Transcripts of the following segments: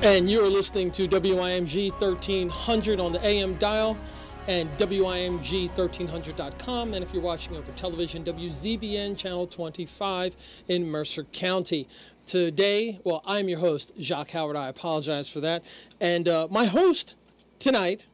And you are listening to WIMG 1300 on the AM dial and WIMG1300.com. And if you're watching over television, WZBN Channel 25 in Mercer County. Today, well, I'm your host, Jacque Howard. I apologize for that. And my host tonight,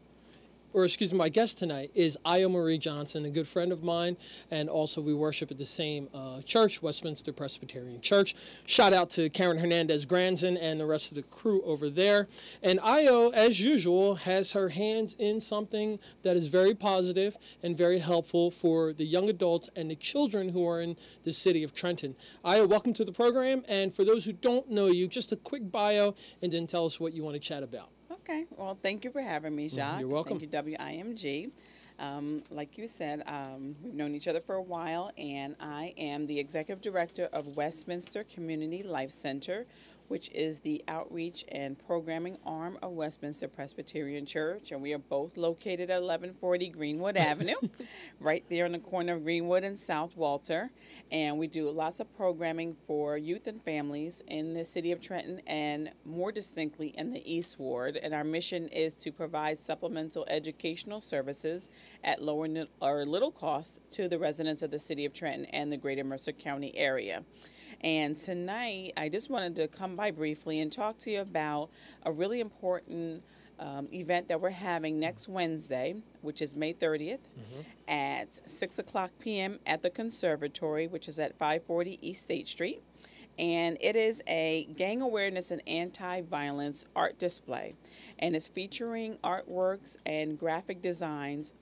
or excuse me, my guest tonight is Io Marie Johnson, a good friend of mine, and also we worship at the same church, Westminster Presbyterian Church. Shout out to Karen Hernandez-Granson and the rest of the crew over there. And Io, as usual, has her hands in something that is very positive and very helpful for the young adults and the children who are in the city of Trenton. Io, welcome to the program, and for those who don't know you, just a quick bio and then tell us what you want to chat about. Okay. Well, thank you for having me, Jacque. You're welcome. Thank you, WIMG. Like you said, we've known each other for a while, and I am the Executive Director of Westminster Community Life Center, which is the outreach and programming arm of Westminster Presbyterian Church, and we are both located at 1140 Greenwood Avenue, right there on the corner of Greenwood and South Walter, and we do lots of programming for youth and families in the city of Trenton and more distinctly in the East Ward, and our mission is to provide supplemental educational services at low or little cost to the residents of the city of Trenton and the greater Mercer County area. And tonight, I just wanted to come by briefly and talk to you about a really important event that we're having next Wednesday, which is May 30th, at 6 o'clock p.m. at the Conservatory, which is at 540 East State Street. And it is a gang awareness and anti-violence art display. And it's featuring artworks and graphic designs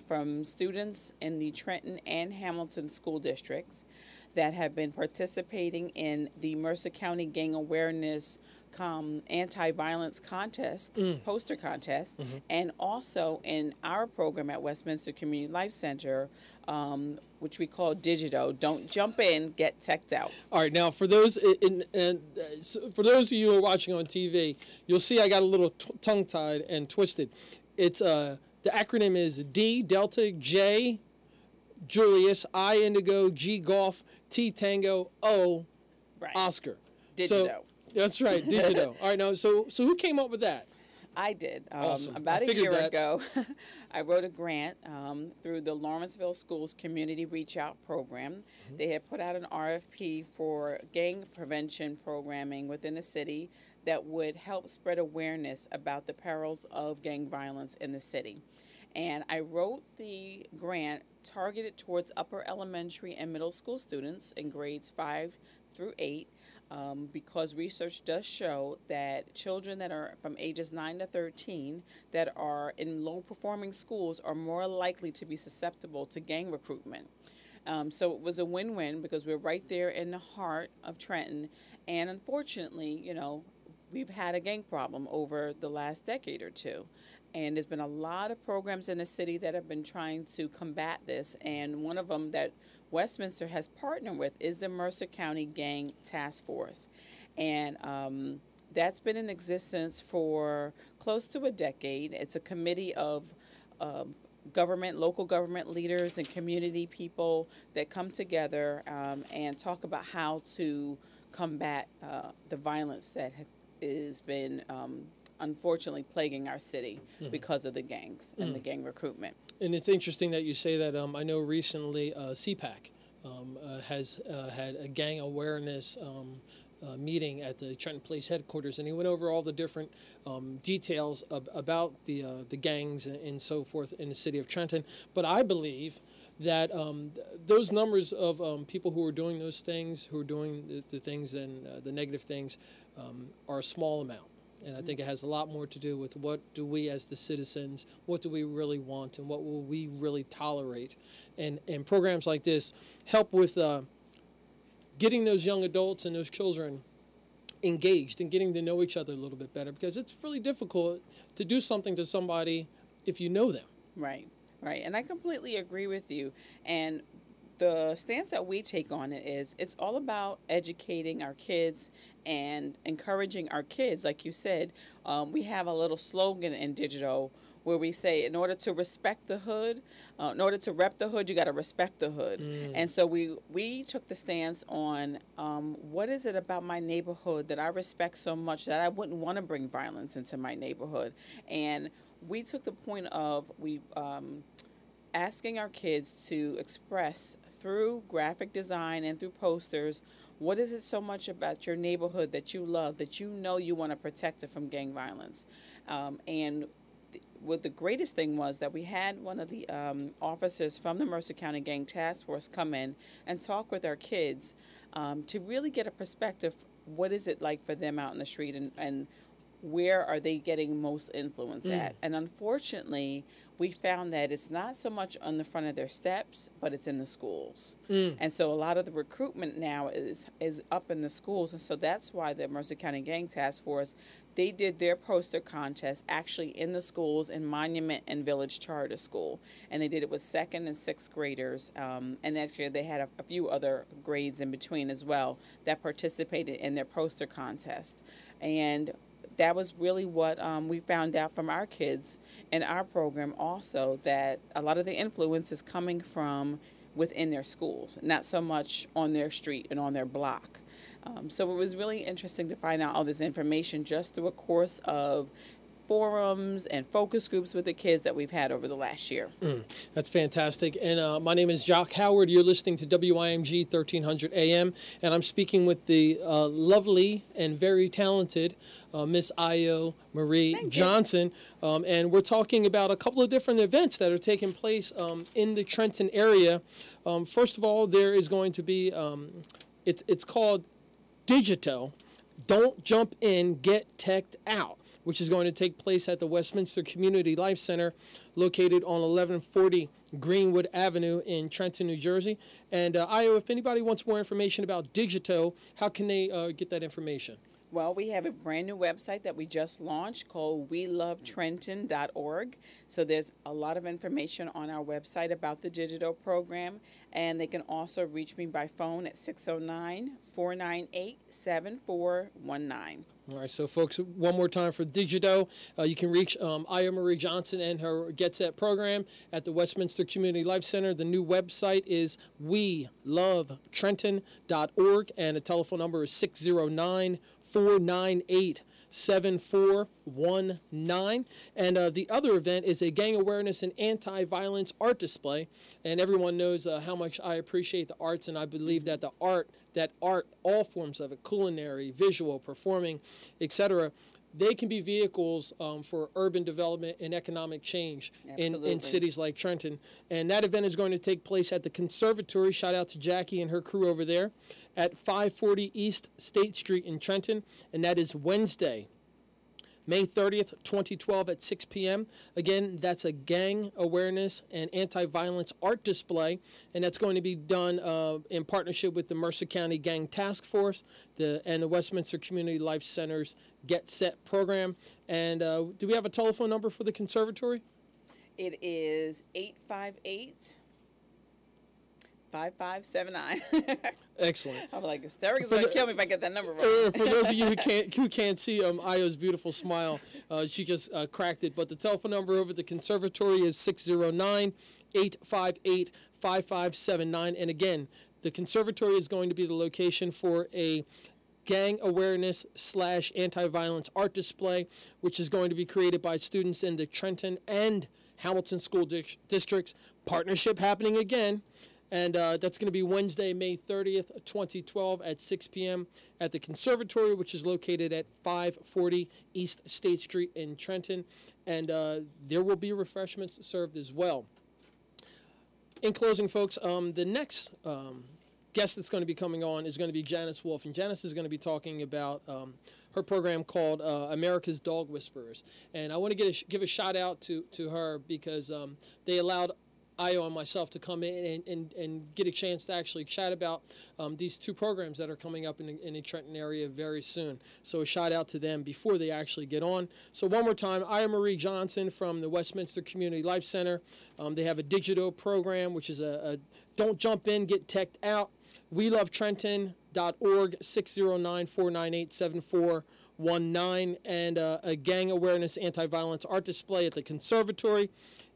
from students in the Trenton and Hamilton school districts that have been participating in the Mercer County Gang Awareness Anti-Violence Contest, poster contest, and also in our program at Westminster Community Life Center, which we call Digito. Don't jump in, get teched out. All right, now for those for those of you who are watching on TV, you'll see I got a little tongue-tied and twisted. It's the acronym is D Delta J Julius, I Indigo, G Golf, T Tango, O Oscar. Digito. So, that's right, Digito. All right, now, so who came up with that? I did. Awesome. About a year ago, I wrote a grant through the Lawrenceville Schools Community Reach Out Program. They had put out an RFP for gang prevention programming within the city that would help spread awareness about the perils of gang violence in the city. And I wrote the grant targeted towards upper elementary and middle school students in grades 5 through 8 because research does show that children that are from ages 9 to 13 that are in low-performing schools are more likely to be susceptible to gang recruitment. So it was a win-win because we're right there in the heart of Trenton, and unfortunately, you know, we've had a gang problem over the last decade or two. And there's been a lot of programs in the city that have been trying to combat this. And one of them that Westminster has partnered with is the Mercer County Gang Task Force. And that's been in existence for close to a decade. It's a committee of local government leaders and community people that come together and talk about how to combat the violence that has been unfortunately plaguing our city because of the gangs and the gang recruitment. And it's interesting that you say that. I know recently CPAC has had a gang awareness meeting at the Trenton Police headquarters, and he went over all the different details about the gangs and so forth in the city of Trenton. But I believe that those numbers of people who are doing those things, who are doing the things and the negative things, are a small amount. And I think it has a lot more to do with what do we as the citizens, what do we really want, and what will we really tolerate. And programs like this help with getting those young adults and those children engaged and getting to know each other a little bit better, because it's really difficult to do something to somebody if you know them. Right, right. And I completely agree with you. And the stance that we take on it is it's all about educating our kids and encouraging our kids. Like you said, we have a little slogan in digital where we say, in order to respect the hood, in order to rep the hood, you got to respect the hood. And so we took the stance on what is it about my neighborhood that I respect so much that I wouldn't want to bring violence into my neighborhood. And we took the point of asking our kids to express through graphic design and through posters, what is it so much about your neighborhood that you love, that you know you want to protect it from gang violence. And what the greatest thing was that we had one of the officers from the Mercer County Gang Task Force come in and talk with our kids to really get a perspective, what is it like for them out in the street, and where are they getting most influence at. And unfortunately, we found that it's not so much on the front of their steps, but it's in the schools. And so a lot of the recruitment now is up in the schools. And so that's why the Mercer County Gang Task Force, they did their poster contest actually in the schools in Monument and Village Charter School. And they did it with 2nd and 6th graders. And actually they had a few other grades in between as well that participated in their poster contest. And that was really what we found out from our kids in our program also, that a lot of the influence is coming from within their schools, not so much on their street and on their block. So it was really interesting to find out all this information just through a course of forums and focus groups with the kids that we've had over the last year. That's fantastic. And my name is Jacque Howard. You're listening to WIMG 1300 AM, and I'm speaking with the lovely and very talented Miss Io Marie Johnson. And we're talking about a couple of different events that are taking place in the Trenton area. First of all, there is going to be, it's called Digital, Don't Jump In, Get Teched Out, which is going to take place at the Westminster Community Life Center located on 1140 Greenwood Avenue in Trenton, New Jersey. And Io, if anybody wants more information about Digito, how can they get that information? Well, we have a brand new website that we just launched called WeLoveTrenton.org. So there's a lot of information on our website about the digital program. And they can also reach me by phone at 609-498-7419. All right, so folks, one more time for Digito, you can reach Io Marie Johnson and her Get Set program at the Westminster Community Life Center. The new website is WeLoveTrenton.org, and the telephone number is 609-498-7419. And the other event is a gang awareness and anti-violence art display. And everyone knows how much I appreciate the arts, and I believe that the art, all forms of it, culinary, visual, performing, etc., they can be vehicles for urban development and economic change in cities like Trenton. And that event is going to take place at the Conservatory. Shout out to Jackie and her crew over there at 540 East State Street in Trenton. And that is Wednesday, May 30th, 2012 at 6 p.m. Again, that's a gang awareness and anti-violence art display, and that's going to be done in partnership with the Mercer County Gang Task Force and the Westminster Community Life Center's Get Set program. And do we have a telephone number for the conservatory? It is 858-5579. Excellent. I'm like, hysterical is going to kill me if I get that number wrong. For those of you who can't see Io's beautiful smile, she just cracked it. But the telephone number over at the conservatory is 609-858-5579. And again, the conservatory is going to be the location for a gang awareness / anti-violence art display, which is going to be created by students in the Trenton and Hamilton school districts. Partnership happening again. And that's going to be Wednesday, May 30th, 2012 at 6 p.m. at the Conservatory, which is located at 540 East State Street in Trenton. And there will be refreshments served as well. In closing, folks, the next guest that's going to be coming on is going to be Janice Wolf. And Janice is going to be talking about her program called America's Dog Whisperers. And I want to give a shout out to her because they allowed Io and myself to come in and get a chance to actually chat about these two programs that are coming up in the Trenton area very soon. So a shout out to them before they actually get on. So one more time, Aya Marie Johnson from the Westminster Community Life Center. They have a digital program, which is a don't jump in, get teched out. WeLoveTrenton.org, 609-498-7419, and a gang awareness anti-violence art display at the Conservatory,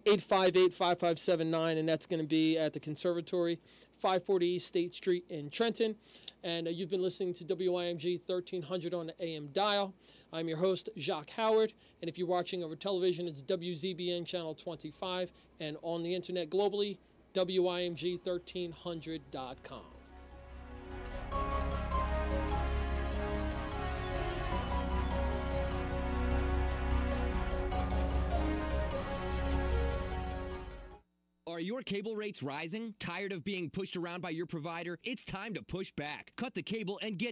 858-5579, and that's going to be at the Conservatory, 540 East State Street in Trenton. And you've been listening to WIMG 1300 on the AM dial. I'm your host, Jacque Howard, and if you're watching over television, it's WZBN Channel 25, and on the internet globally, WIMG1300.com. Are your cable rates rising? Tired of being pushed around by your provider? It's time to push back. Cut the cable and get